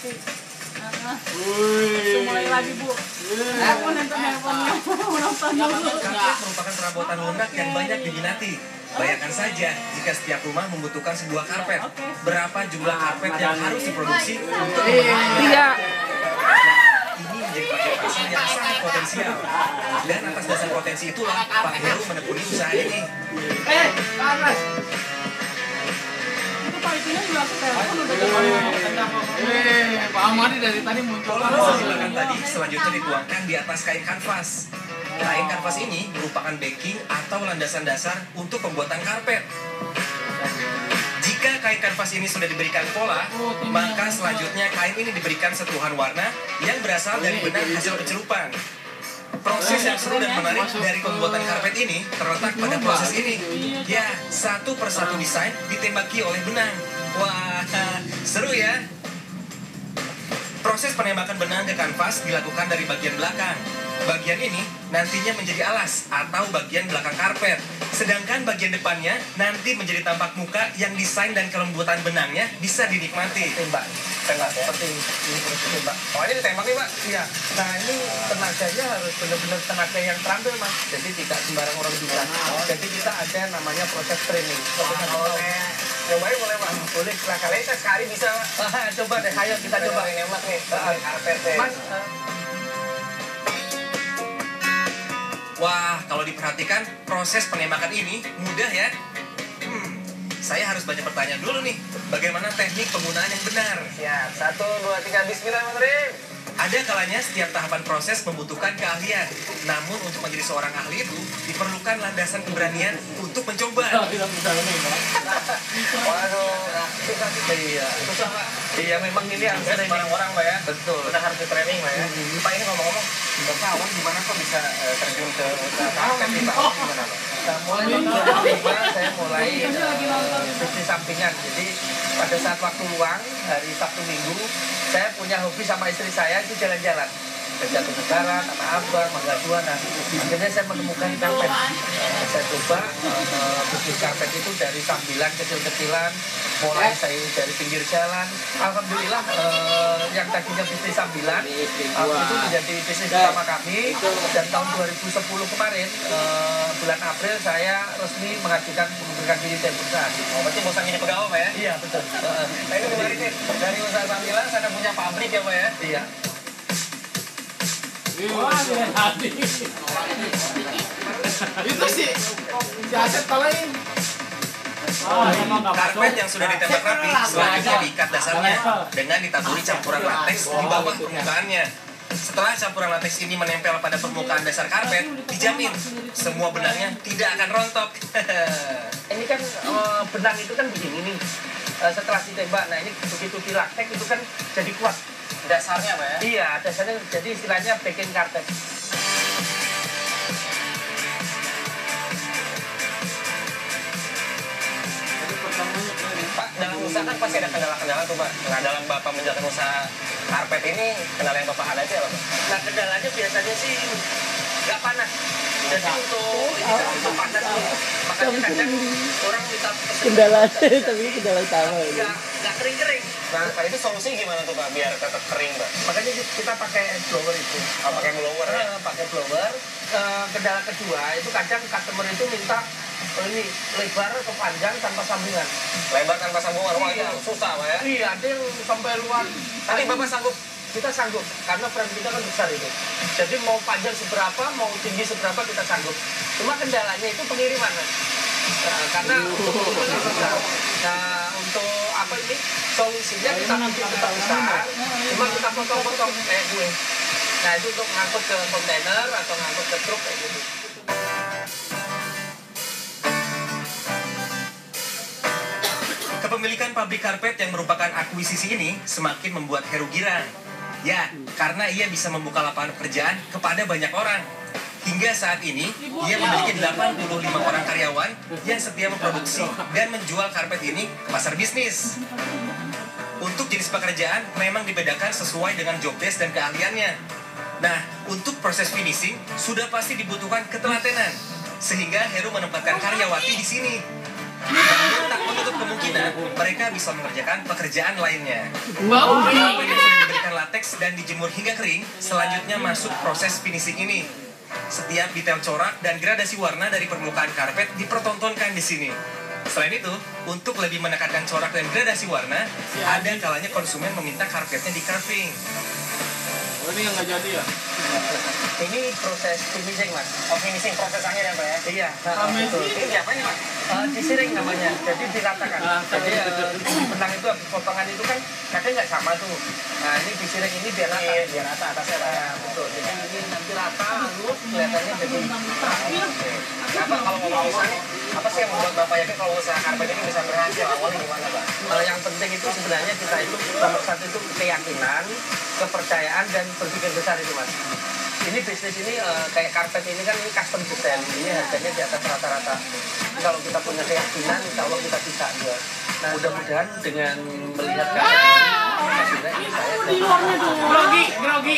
nanti. Mulai lagi Bu. Aku nonton handphonenya. Nonton dulu. Karpet merupakan perabotan lunak yang banyak diminati. Bayangkan saja jika setiap rumah membutuhkan sebuah karpet. Berapa jumlah karpet yang harus diproduksi untuk memenuhi? Iya. Ini menjadi paket pasar yang sangat potensial. Dan atas dasar potensi itulah Pak Heru menekuni usaha ini. Panas. Itu Pak Itunya juga aku telepon udah ketemu. Pak Amadi dari tadi muncul. Pola silakan tadi selanjutnya dituangkan di atas kain kanvas. Kain kanvas ini merupakan backing atau landasan dasar untuk pembuatan karpet. Jika kain kanvas ini sudah diberikan pola, maka selanjutnya kain ini diberikan sentuhan warna yang berasal dari benang hasil pencelupan. Proses yang seru dan menarik dari pembuatan karpet ini terletak pada proses ini. Ya, satu persatu desain ditembaki oleh benang. Wah, seru ya. Proses penembakan benang ke kanvas dilakukan dari bagian belakang. Bagian ini nantinya menjadi alas atau bagian belakang karpet. Sedangkan bagian depannya nanti menjadi tampak muka yang desain dan kelembutan benangnya bisa dinikmati. Tembak ya? Seperti ini proses tembak. Oh ini ditembak nih Pak? Iya. Nah ini tenaganya harus benar-benar tenaga yang terampil Mas. Jadi tidak sembarang orang bisa. Jadi kita ada namanya proses training. Cobain boleh Pak? Boleh, silakan. Kita sekali bisa Pak. Coba deh, ayo kita coba. Nembak nih, karpet deh. Mas, wah, kalau diperhatikan proses penembakan ini mudah ya. Saya harus banyak bertanya dulu nih, bagaimana teknik penggunaan yang benar? siap. 1, 2, 3, bismillahirrahmanirrahim. Ada kalanya setiap tahapan proses membutuhkan keahlian. Namun untuk menjadi seorang ahli itu diperlukan landasan keberanian untuk mencoba. Waduh, iya. Susah Pak. Iya memang ini harus training. Orang-orang Pak ya. Betul. Kita harus di training Pak ya. Pak ini ngomong-ngomong, Bapak awal gimana kok bisa terjun ke karpet nih Pak? Gimana Pak? Mulai tahun 2005 saya mulai bisnis sampingan. Jadi pada saat waktu luang hari Sabtu Minggu saya punya hobi sama istri saya itu jalan-jalan ke Jatinegara, Tanah Abang, Mangga Buana. Akhirnya saya menemukan karpet. Saya coba bisnis karpet itu dari sambilan kecil-kecilan, mulai saya dari pinggir jalan. Alhamdulillah yang tadinya bisnis sambilan itu menjadi bisnis utama kami. Dan tahun 2010 kemarin bulan April saya resmi mengajukan mengundurkan diri dari perusahaan. Oh, berarti bosan jadi pegawai Pak ya? Iya betul. Nah ini menarik nih, dari usaha sambilan saya punya pabrik ya Pak ya? Iya. Itu sih si Asep kalahin. Karpet yang sudah ditembak rapi selanjutnya diikat dasarnya dengan ditaburi campuran lateks di bawah permukaannya. Setelah campuran lateks ini menempel pada permukaan dasar karpet, dijamin semua benangnya tidak akan rontok. Ini kan benang itu kan begini nih. Setelah ditembak, nah ini begitu dilaktek itu kan jadi kuat. Dasarnya Pak ya? Iya, dasarnya jadi istilahnya backing karpet. Pak, dalam usaha kan pasti ada kendala-kendala tuh Pak. Nah, dalam Bapak menjalankan usaha karpet ini, kendala yang Bapak hadapi apa Pak? Nah kendalanya biasanya sih nggak panas. Jadi untuk panas tuh, makanya kadang orang minta pesen Kendalanya tapi kendala utama. nggak kering-kering. Nah, Pak, itu solusi gimana tuh Pak, biar tetap kering Pak? Makanya kita pakai blower itu. Pakai blower ya? Pakai blower. Kendala kedua itu kadang customer itu minta ini lebar atau panjang tanpa sambungan. Lebar tanpa sambungan, wah itu Iya. susah Pak ya? Iya, ada yang sampai luar. Tapi Bapak sanggup? Kita sanggup karena frame kita kan besar itu. Jadi mau panjang seberapa, mau tinggi seberapa kita sanggup. Cuma kendalanya itu pengiriman. Karena kita kan besar. Nah untuk apa ini solusinya kita bikin besar besar. Cuma kita potong-potong kayak gue. Nah itu untuk ngangkut ke kontainer atau ngangkut ke truk kayak gitu. Kepemilikan pabrik karpet yang merupakan akuisisi ini semakin membuat Heru girang. Ya, karena ia bisa membuka lapangan pekerjaan kepada banyak orang. Hingga saat ini, ia memiliki 85 orang karyawan yang setia memproduksi dan menjual karpet ini ke pasar bisnis. Untuk jenis pekerjaan memang dibedakan sesuai dengan job desk dan keahliannya. Nah, untuk proses finishing sudah pasti dibutuhkan ketelatenan. Sehingga Heru menempatkan karyawati di sini. Namun tak menutup kemungkinan mereka bisa mengerjakan pekerjaan lainnya. Wow. Karpet yang sudah lateks dan dijemur hingga kering, selanjutnya masuk proses finishing ini. Setiap detail corak dan gradasi warna dari permukaan karpet dipertontonkan di sini. Selain itu, untuk lebih menekankan corak dan gradasi warna, ada kalanya konsumen meminta karpetnya di carving. Oh, ini yang nggak jadi ya? Ini proses finishing, Mas. Oh, finishing proses akhir ya, Pak ya? Iya, Betul. Ini apa ini, Pak? disiring namanya, jadi diratakan. Jadi benang itu habis potongan itu kan kadang nggak sama tuh. Nah ini disiring ini biar rata. Iya, biar rata atasnya, Pak. Nah, betul. Jadi ini nanti rata, halus, kelihatannya jadi Apa kalau mau usaha, apa sih yang membuat Bapak yakin kalau usaha karpet ini bisa berhasil? Awalnya gimana, Pak? yang penting itu sebenarnya kita itu nomor satu itu keyakinan, kepercayaan dan berpikir besar itu, Mas. Ini bisnis ini kayak karpet ini kan ini custom design, ini harganya di atas rata-rata. Kalau kita punya keyakinan, insya Allah kita bisa ya. Nah, mudah-mudahan dengan melihat karpet ini, hasilnya ini saya Grogi.